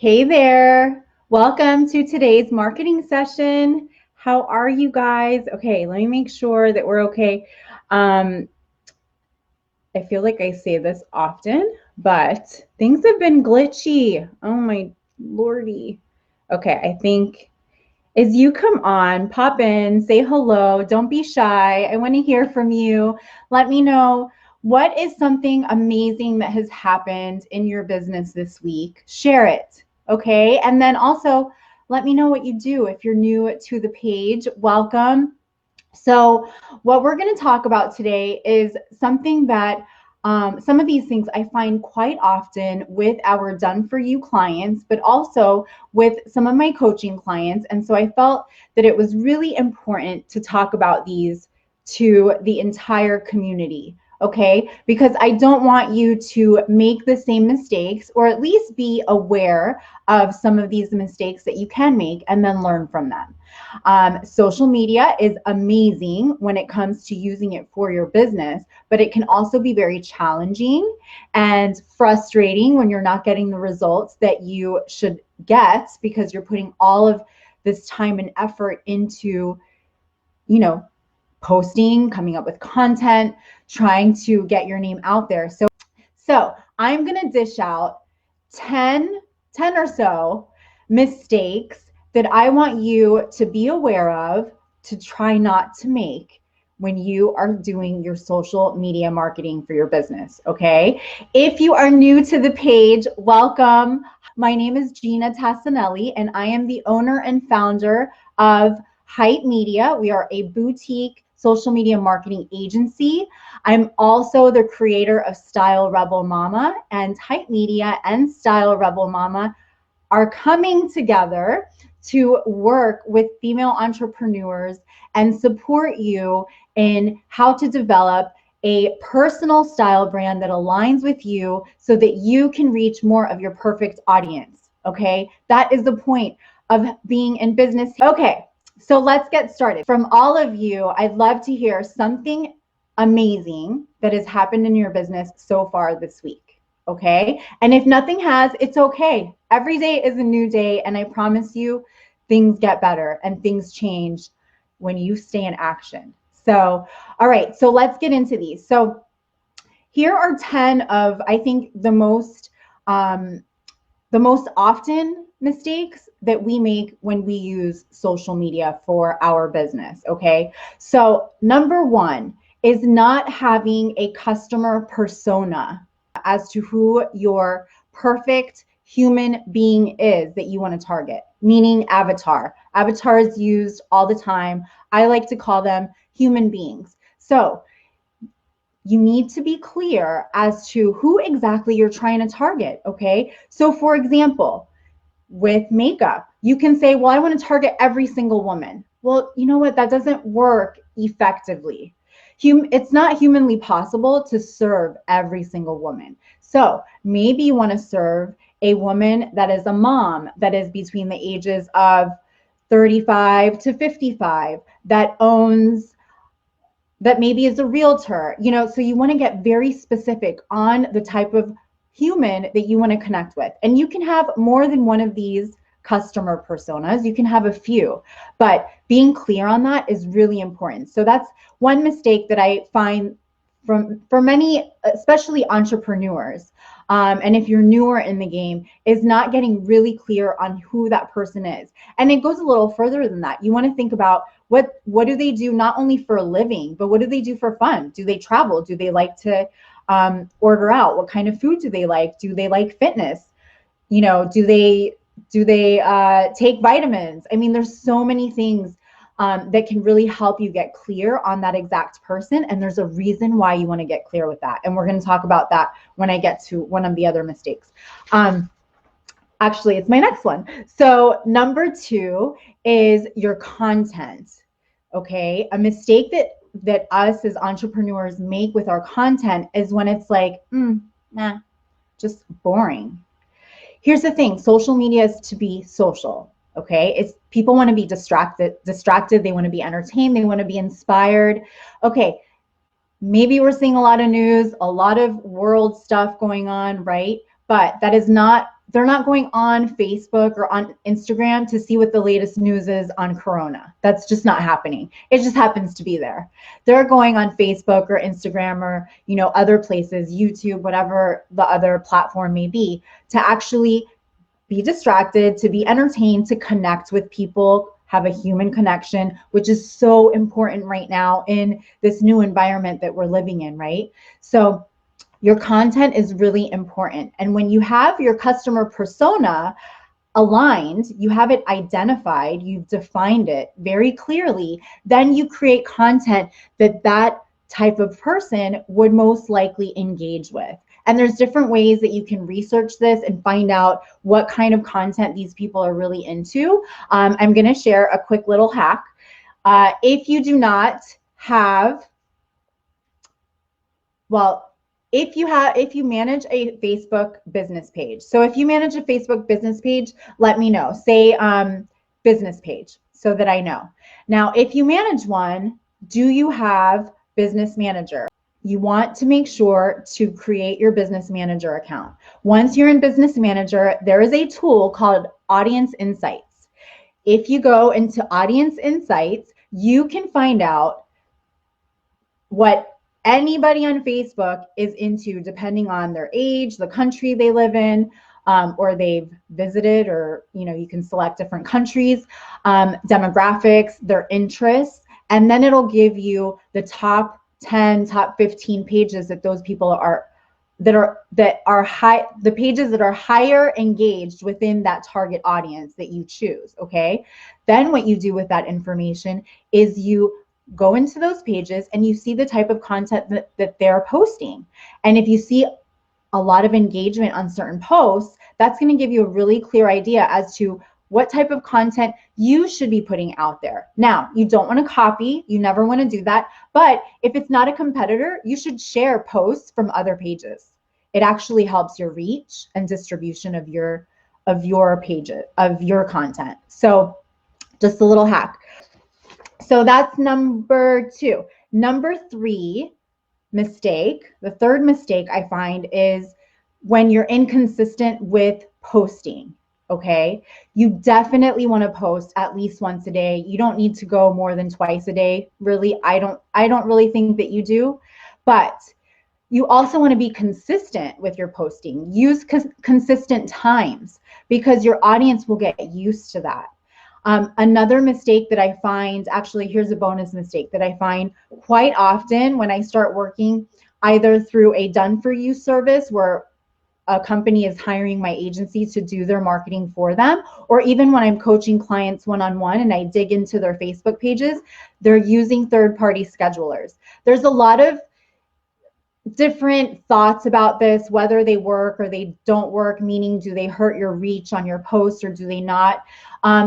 Hey there. Welcome to today's marketing session. How are you guys? Okay, let me make sure that we're okay. Um, I feel like I say this often, but things have been glitchy. Oh my lordy. Okay, I think as you come on, pop in, say hello, don't be shy. I want to hear from you. Let me know what is something amazing that has happened in your business this week. Share it, okay? And then also let me know what you do. If you're new to the page, welcome. So, what we're going to talk about today is something that some of these things I find quite often with our done for you clients, but also with some of my coaching clients. And so I felt that it was really important to talk about these to the entire community. Okay, because I don't want you to make the same mistakes, or at least be aware of some of these mistakes that you can make and then learn from them. Social media is amazing when it comes to using it for your business, but it can also be very challenging and frustrating when you're not getting the results that you should get because you're putting all of this time and effort into, posting, coming up with content, trying to get your name out there. So I'm going to dish out 10 or so mistakes that I want you to be aware of to try not to make when you are doing your social media marketing for your business, okay? If you are new to the page, welcome. My name is Ginna Tassinelli, and I am the owner and founder of Hype Media. We are a boutique social media marketing agency. I'm also the creator of Style Rebel Mama, and Hype Media and Style Rebel Mama are coming together to work with female entrepreneurs and support you in how to develop a personal style brand that aligns with you so that you can reach more of your perfect audience. Okay, that is the point of being in business. Okay, so let's get started. From all of you, I'd love to hear something amazing that has happened in your business so far this week. Okay, and if nothing has, it's okay. Every day is a new day, and I promise you things get better and things change when you stay in action. So, all right, so let's get into these. So here are 10 of, I think, the most often mistakes that we make when we use social media for our business. Okay, so number one is not having a customer persona as to who your perfect human being is that you want to target, meaning avatar. Avatar is used all the time. I like to call them human beings. So you need to be clear as to who exactly you're trying to target, okay? So for example, with makeup, you can say, well, I want to target every single woman. Well, you know what? That doesn't work effectively. It's not humanly possible to serve every single woman. So maybe you want to serve a woman that is a mom, that is between the ages of 35 to 55, that maybe is a realtor, so you want to get very specific on the type of human that you want to connect with. And you can have more than one of these customer personas. You can have a few, but being clear on that is really important. So that's one mistake that I find for many, especially entrepreneurs. And if you're newer in the game, is not getting really clear on who that person is. And it goes a little further than that. You want to think about what do they do not only for a living, but what do they do for fun? Do they travel? Do they like to order out? What kind of food do they like? Do they like fitness? Do they take vitamins? I mean, there's so many things that can really help you get clear on that exact person. And there's a reason why you want to get clear with that. And we're going to talk about that when I get to one of the other mistakes. Actually, it's my next one. So number two is your content. Okay, a mistake that us as entrepreneurs make with our content is when it's like, nah, just boring. Here's the thing, social media is to be social. Okay, it's people want to be distracted, they want to be entertained, they want to be inspired. Okay, maybe we're seeing a lot of news, a lot of world stuff going on, right? But that is not they're not going on Facebook or on Instagram to see what the latest news is on Corona. That's just not happening. It just happens to be there. They're going on Facebook or Instagram or, other places, YouTube, whatever the other platform may be, to actually be distracted, to be entertained, to connect with people, have a human connection, which is so important right now in this new environment that we're living in, right? So your content is really important. And when you have your customer persona aligned, you have it identified, you've defined it very clearly, then you create content that type of person would most likely engage with. And there's different ways that you can research this and find out what kind of content these people are really into. I'm going to share a quick little hack. If you do not have, if you manage a Facebook business page. So if you manage a Facebook business page, let me know. Say business page so that I know. Now, if you manage one, do you have Business Manager? You want to make sure to create your Business Manager account. Once you're in Business Manager, there is a tool called Audience Insights. If you go into Audience Insights, you can find out what anybody on Facebook is into, depending on their age, the country they live in, or they've visited, or you can select different countries, demographics, their interests, and then it'll give you the top 10, top 15 pages that those people are high, the pages that are higher engaged within that target audience that you choose. Okay, then what you do with that information is you go into those pages and you see the type of content that they're posting. And if you see a lot of engagement on certain posts, that's going to give you a really clear idea as to what type of content you should be putting out there. Now, you don't want to copy, you never want to do that, but if it's not a competitor, you should share posts from other pages. It actually helps your reach and distribution of your pages, of your content. So just a little hack. So that's number 2. Number 3 mistake, the third mistake I find is when you're inconsistent with posting. Okay, you definitely want to post at least once a day. You don't need to go more than twice a day. Really, I don't really think that you do, but you also want to be consistent with your posting. Use consistent times because your audience will get used to that. Another mistake that I find, actually, here's a bonus mistake that I find quite often when I start working either through a done-for-you service where a company is hiring my agency to do their marketing for them, or even when I'm coaching clients one-on-one and I dig into their Facebook pages, they're using third-party schedulers. There's a lot of different thoughts about this, whether they work or they don't work, meaning do they hurt your reach on your posts or do they not?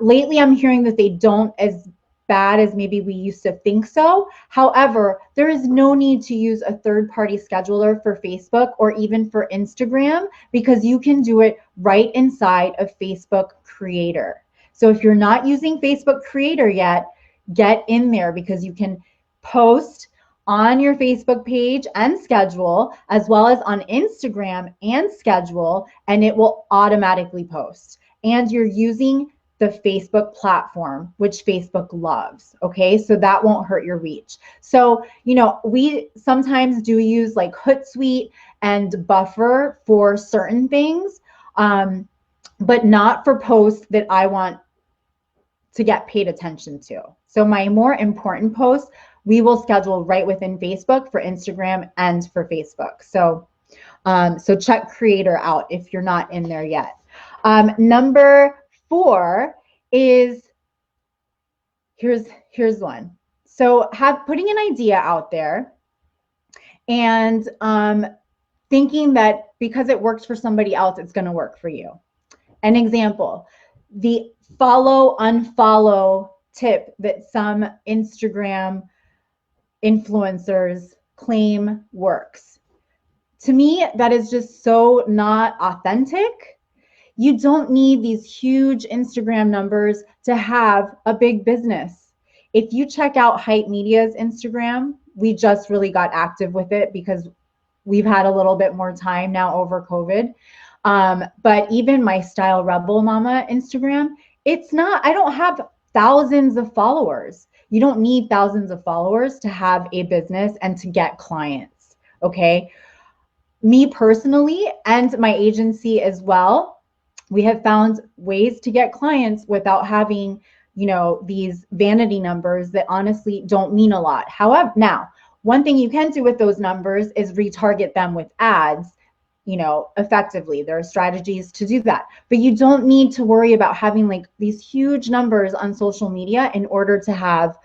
Lately, I'm hearing that they don't as bad as maybe we used to think so. However, there is no need to use a third-party scheduler for Facebook or even for Instagram because you can do it right inside of Facebook Creator. So if you're not using Facebook Creator yet, get in there because you can post on your Facebook page and schedule, as well as on Instagram and schedule, and it will automatically post. And you're using the Facebook platform, which Facebook loves. Okay, so that won't hurt your reach. So, we sometimes do use like Hootsuite and Buffer for certain things, but not for posts that I want to get paid attention to. So my more important posts, we will schedule right within Facebook for Instagram and for Facebook. So, so check Creator out if you're not in there yet. Number 4 is, here's one. So putting an idea out there and thinking that because it works for somebody else, it's going to work for you. An example, the follow, unfollow tip that some Instagram influencers claim works. To me, that is just so not authentic. You don't need these huge Instagram numbers to have a big business. If you check out Hype Media's Instagram, we just really got active with it because we've had a little bit more time now over COVID. But even my Style Rebel Mama Instagram, it's not, I don't have thousands of followers. You don't need thousands of followers to have a business and to get clients. Okay. Me personally and my agency as well, we have found ways to get clients without having, these vanity numbers that honestly don't mean a lot. However, now, one thing you can do with those numbers is retarget them with ads, effectively. There are strategies to do that, but you don't need to worry about having like these huge numbers on social media in order to have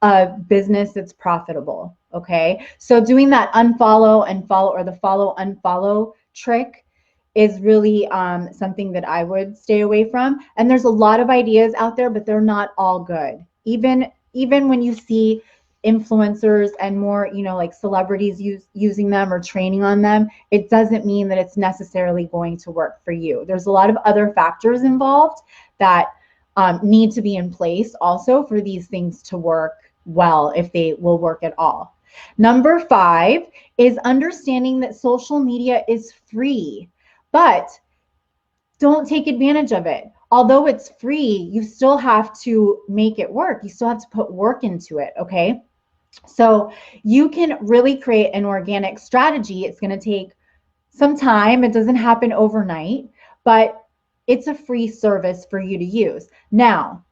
a business that's profitable. Okay. So doing that unfollow and follow, or the follow unfollow trick, is really something that I would stay away from. And there's a lot of ideas out there, but they're not all good. Even when you see influencers and more, like celebrities using them or training on them, it doesn't mean that it's necessarily going to work for you. There's a lot of other factors involved that need to be in place also for these things to work well, if they will work at all. Number 5 is understanding that social media is free, but don't take advantage of it. Although it's free, you still have to make it work. You still have to put work into it, okay? So you can really create an organic strategy. It's going to take some time. It doesn't happen overnight, but it's a free service for you to use. Now,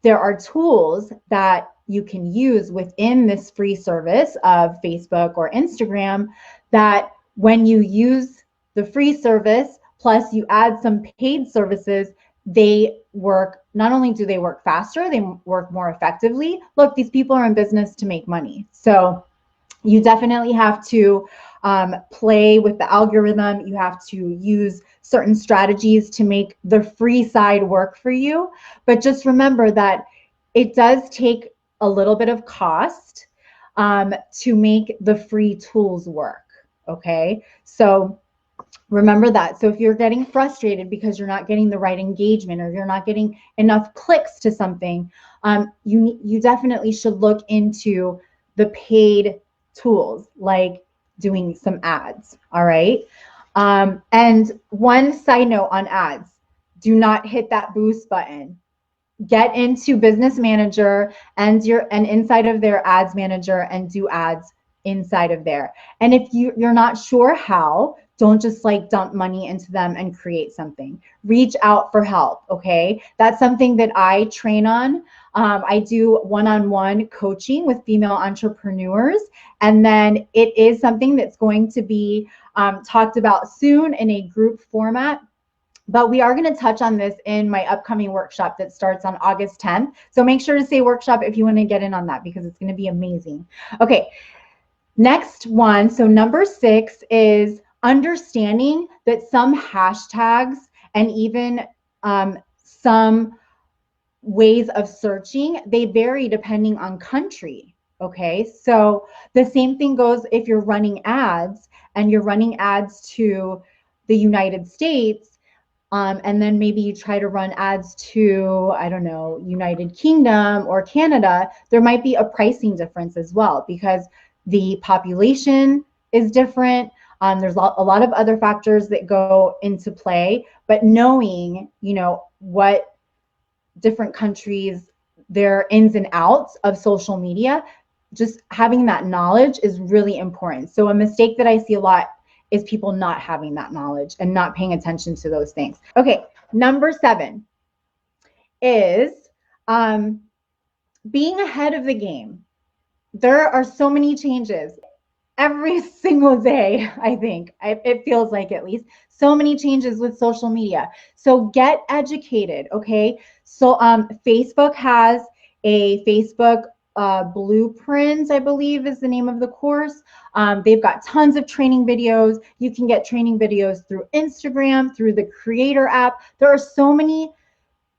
there are tools that you can use within this free service of Facebook or Instagram that when you use the free service, plus you add some paid services, they work. Not only do they work faster, they work more effectively. Look, these people are in business to make money. So you definitely have to play with the algorithm. You have to use certain strategies to make the free side work for you. But just remember that it does take a little bit of cost to make the free tools work. Okay. So remember that. So if you're getting frustrated because you're not getting the right engagement, or you're not getting enough clicks to something, you definitely should look into the paid tools, like doing some ads. All right. And one side note on ads, do not hit that boost button. Get into Business Manager and inside of their Ads Manager and do ads inside of there. And if you're not sure how, don't just like dump money into them and create something. Reach out for help, okay? That's something that I train on. I do one-on-one coaching with female entrepreneurs, and then it is something that's going to be talked about soon in a group format. But we are going to touch on this in my upcoming workshop that starts on August 10th. So make sure to say workshop if you want to get in on that, because it's going to be amazing. Okay, next one. So number 6 is understanding that some hashtags and even some ways of searching, they vary depending on country. Okay, so the same thing goes if you're running ads and you're running ads to the United States. And then maybe you try to run ads to, I don't know, United Kingdom or Canada, there might be a pricing difference as well, because the population is different. There's a lot of other factors that go into play, but knowing, what different countries, their ins and outs of social media, just having that knowledge is really important. So a mistake that I see a lot is people not having that knowledge and not paying attention to those things. Okay, number 7 is being ahead of the game. There are so many changes every single day, I think. It feels like, at least, so many changes with social media. So get educated, okay? So Facebook has a Facebook Blueprint, I believe is the name of the course. They've got tons of training videos. You can get training videos through Instagram, through the Creator app. There are so many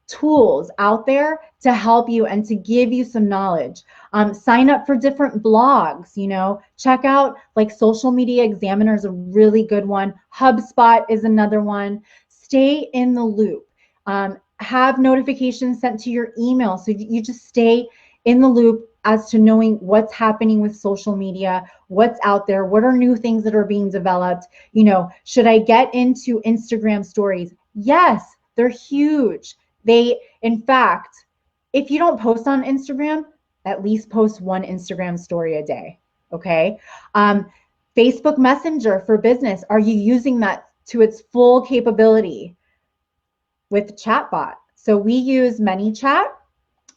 tools out there to help you and to give you some knowledge. Sign up for different blogs, check out, like, Social Media Examiner is a really good one. HubSpot is another one. Stay in the loop. Have notifications sent to your email so you just stay in the loop as to knowing what's happening with social media, what's out there, what are new things that are being developed. Should I get into Instagram stories? Yes, they're huge. In fact, if you don't post on Instagram, at least post one Instagram story a day. Okay. Facebook Messenger for business. Are you using that to its full capability with chatbot? So we use ManyChat,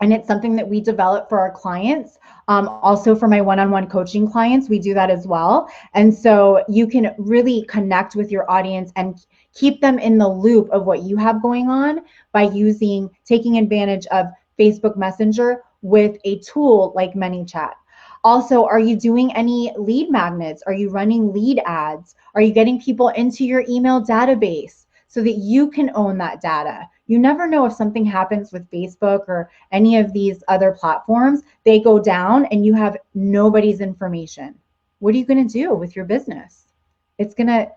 and it's something that we develop for our clients. Also for my one-on-one coaching clients, we do that as well. And so you can really connect with your audience and keep them in the loop of what you have going on by taking advantage of Facebook Messenger with a tool like ManyChat. Also, are you doing any lead magnets? Are you running lead ads? Are you getting people into your email database so that you can own that data? You never know if something happens with Facebook or any of these other platforms. They go down and you have nobody's information. What are you going to do with your business? It's going to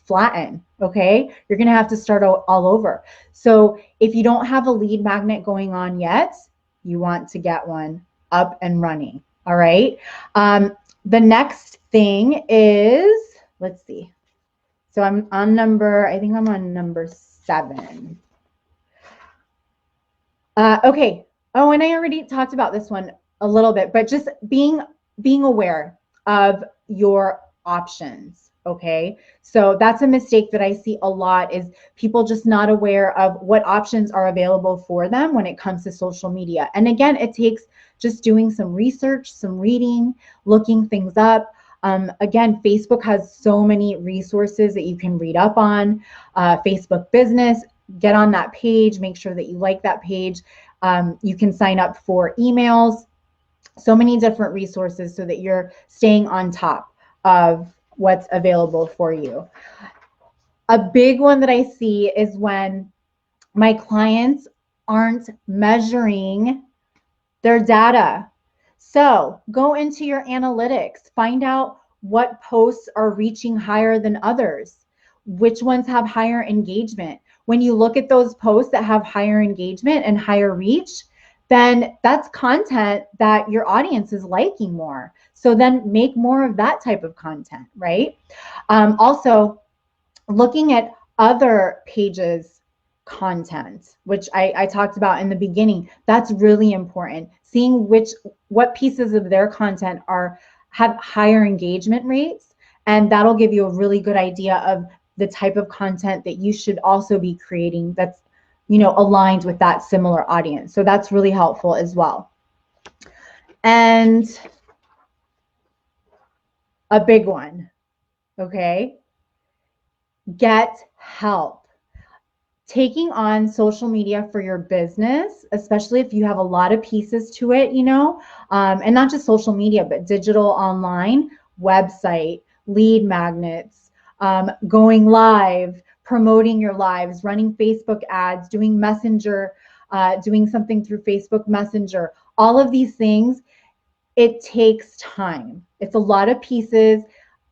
flatten, okay? You're going to have to start all over. So if you don't have a lead magnet going on yet, you want to get one up and running, all right? The next thing is, let's see. So I think I'm on number 7. Okay. Oh, and I already talked about this one a little bit, but just being aware of your options. Okay. So that's a mistake that I see a lot, is people just not aware of what options are available for them when it comes to social media. And again, it takes just doing some research, some reading, looking things up. Again, Facebook has so many resources that you can read up on. Facebook Business, get on that page, make sure that you like that page. You can sign up for emails, so many different resources so that you're staying on top of what's available for you. A big one that I see is when my clients aren't measuring their data. So go into your analytics, find out what posts are reaching higher than others, which ones have higher engagement. When you look at those posts that have higher engagement and higher reach, then that's content that your audience is liking more. So then make more of that type of content, right? Also, looking at other pages' content, which I talked about in the beginning, that's really important. Seeing what pieces of their content have higher engagement rates, and that'll give you a really good idea of the type of content that you should also be creating that's aligned with that similar audience. So that's really helpful as well. And a big one, okay? Get help. Taking on social media for your business, especially if you have a lot of pieces to it, and not just social media, but digital, online, website, lead magnets, going live, promoting your lives, running Facebook ads, doing Messenger, doing something through Facebook Messenger, all of these things, it takes time. It's a lot of pieces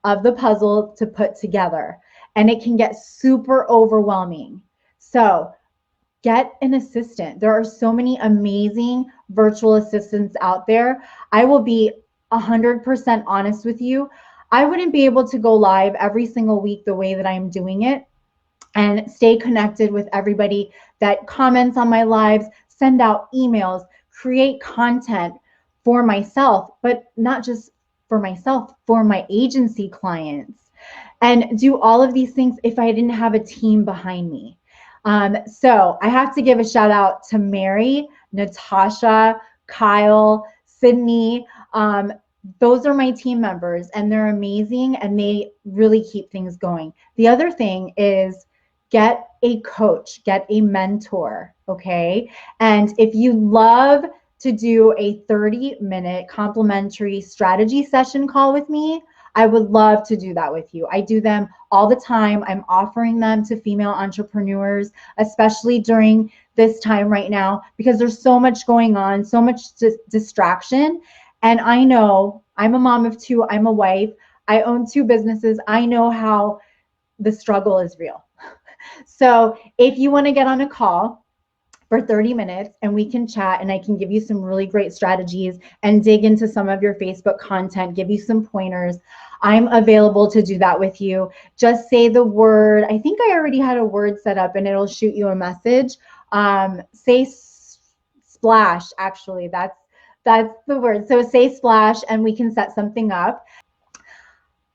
of the puzzle to put together, and it can get super overwhelming. So get an assistant. There are so many amazing virtual assistants out there. I will be 100% honest with you. I wouldn't be able to go live every single week the way that I'm doing it and stay connected with everybody that comments on my lives, send out emails, create content for myself, but not just for myself, for my agency clients, and do all of these things if I didn't have a team behind me. So I have to give a shout out to Mary, Natasha, Kyle, Sydney. Those are my team members, and they're amazing, and they really keep things going. The other thing is get a coach, get a mentor, okay? And if you love to do a 30-minute complimentary strategy session call with me, I would love to do that with you. I do them all the time. I'm offering them to female entrepreneurs, especially during this time right now, because there's so much going on, so much distraction. And I know I'm a mom of 2, I'm a wife, I own 2 businesses. I know how the struggle is real. So if you want to get on a call, for 30 minutes and we can chat and I can give you some really great strategies and dig into some of your Facebook content, give you some pointers. I'm available to do that with you. Just say the word. I think I already had a word set up and it'll shoot you a message. Say splash, actually. That's the word. So say splash and we can set something up.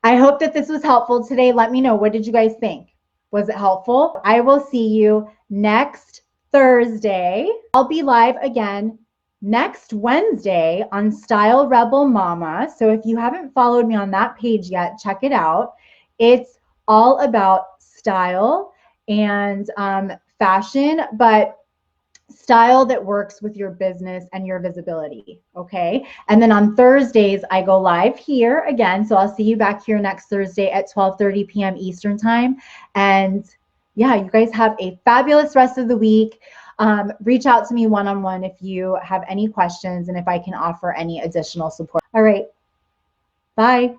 I hope that this was helpful today. Let me know. What did you guys think? Was it helpful? I will see you next Thursday. I'll be live again next Wednesday on Style Rebel Mama. So if you haven't followed me on that page yet, check it out. It's all about style and fashion, but style that works with your business and your visibility. Okay. And then on Thursdays, I go live here again. So I'll see you back here next Thursday at 12:30 p.m. Eastern time. And yeah, you guys have a fabulous rest of the week. Reach out to me one-on-one if you have any questions and if I can offer any additional support. All right. Bye.